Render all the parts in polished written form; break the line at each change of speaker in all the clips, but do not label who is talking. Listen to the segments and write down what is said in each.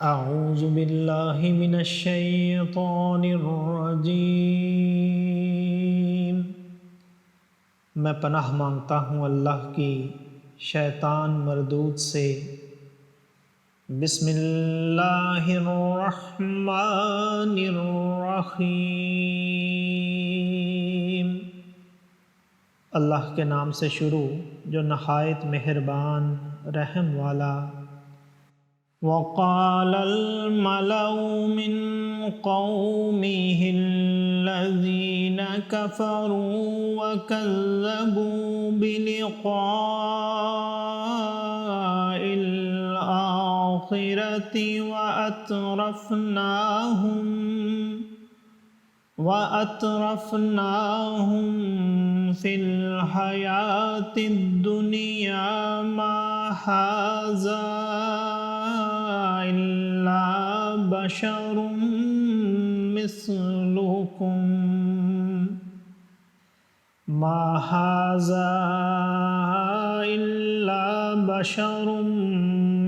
اعوذ باللہ من الشیطان الرجیم۔ میں پناہ مانگتا ہوں اللہ کی شیطان مردود سے۔ بسم اللہ الرحمن الرحیم۔ اللہ کے نام سے شروع جو نہایت مہربان رحم والا۔ وقال الملأ من قومه الذين كفروا وكذبوا بلقاء الآخرة وأترفناهم في الحياة الدنيا ما هذا إلا بشر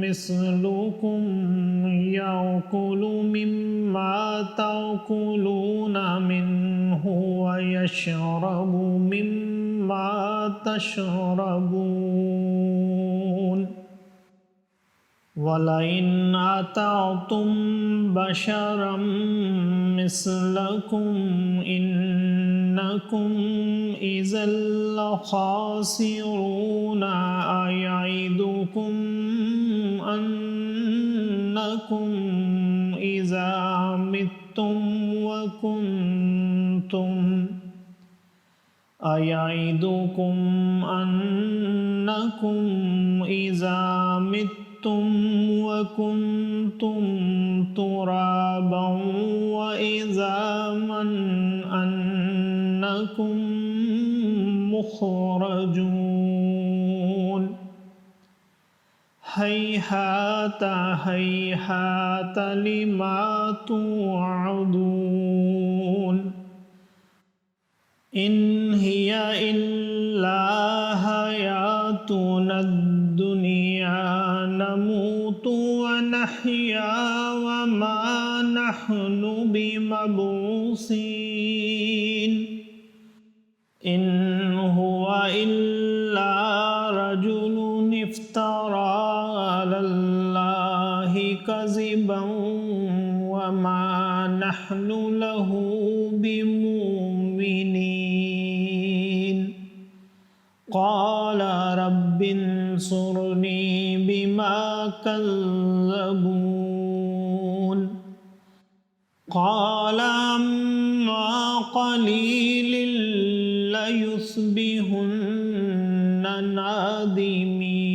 مثلكم يأكل مما تأكلون منه ويشرب مما تشربون ولئن أطعتم بشرا مثلكم إنكم إذا لخاسرون أيعدكم أنكم إذا متم وكنتم ترابا وعظاما أنكم مخرجون هيهات هيهات لما توعدون إن هي إلا حياتنا الدنيا نموت ونحيا وما نحن بمبعوثين إن هو إلا رجل افترى على الله كذبا وما نحن له بمؤمنين قال رب انصرني بما كذبون قال أما قليل ليصبحن نادمين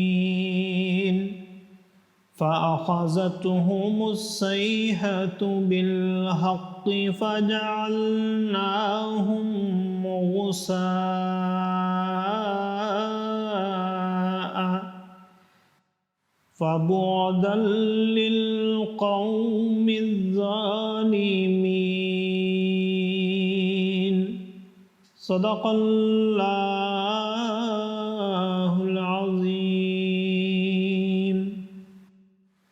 فأخذتهم الصيحة بالحق فجعلناهم غثاء فبعدا للقوم الظالمين صدق اللہ العظیم۔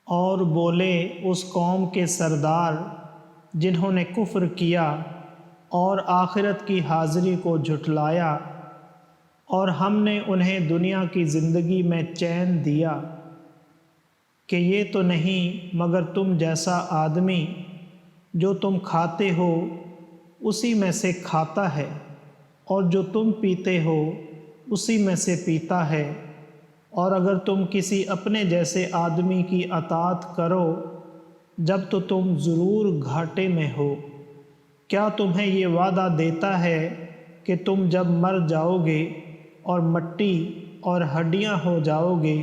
اور بولے اس قوم کے سردار جنہوں نے کفر کیا اور آخرت کی حاضری کو جھٹلایا، اور ہم نے انہیں دنیا کی زندگی میں چین دیا کہ یہ تو نہیں مگر تم جیسا آدمی جو تم کھاتے ہو اسی میں سے کھاتا ہے، اور جو تم پیتے ہو اسی میں سے پیتا ہے، اور اگر تم کسی اپنے جیسے آدمی کی اطاعت کرو جب تو تم ضرور گھاٹے میں ہو۔ کیا تمہیں یہ وعدہ دیتا ہے کہ تم جب مر جاؤ گے اور مٹی اور ہڈیاں ہو جاؤ گے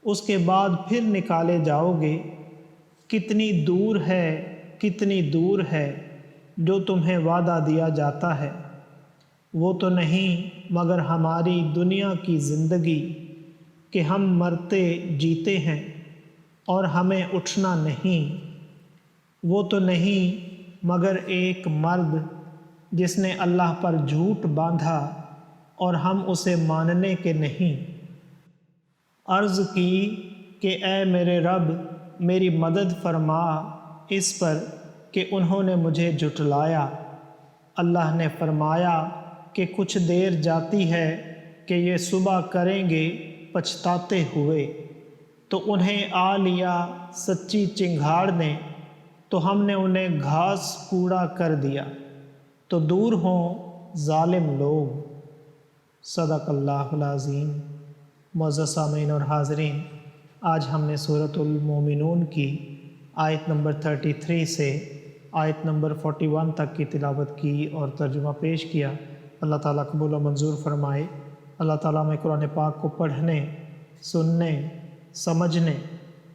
اس کے بعد پھر نکالے جاؤ گے؟ کتنی دور ہے جو تمہیں وعدہ دیا جاتا ہے، وہ تو نہیں مگر ہماری دنیا کی زندگی کہ ہم مرتے جیتے ہیں اور ہمیں اٹھنا نہیں۔ وہ تو نہیں مگر ایک مرد جس نے اللہ پر جھوٹ باندھا اور ہم اسے ماننے کے نہیں۔ عرض کی کہ اے میرے رب، میری مدد فرما اس پر کہ انہوں نے مجھے جھٹلایا۔ اللہ نے فرمایا کہ کچھ دیر جاتی ہے کہ یہ صبح کریں گے پچھتاتے ہوئے، تو انہیں آ لیا سچی چنگھاڑ نے، تو ہم نے انہیں گھاس کوڑا کر دیا، تو دور ہوں ظالم لوگ۔ صدق اللہ العظیم۔ معزز سامعین اور حاضرین، آج ہم نے سورۃ المومنون کی آیت نمبر 33 سے آیت نمبر 41 تک کی تلاوت کی اور ترجمہ پیش کیا۔ اللہ تعالیٰ قبول و منظور فرمائے۔ اللہ تعالیٰ میں قرآن پاک کو پڑھنے، سننے، سمجھنے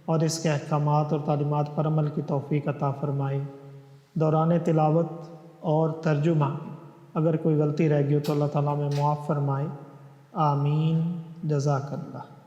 اور اس کے احکامات اور تعلیمات پر عمل کی توفیق عطا فرمائے۔ دوران تلاوت اور ترجمہ اگر کوئی غلطی رہ گئی ہو تو اللہ تعالیٰ میں معاف فرمائے۔ آمین۔ جزاک اللہ۔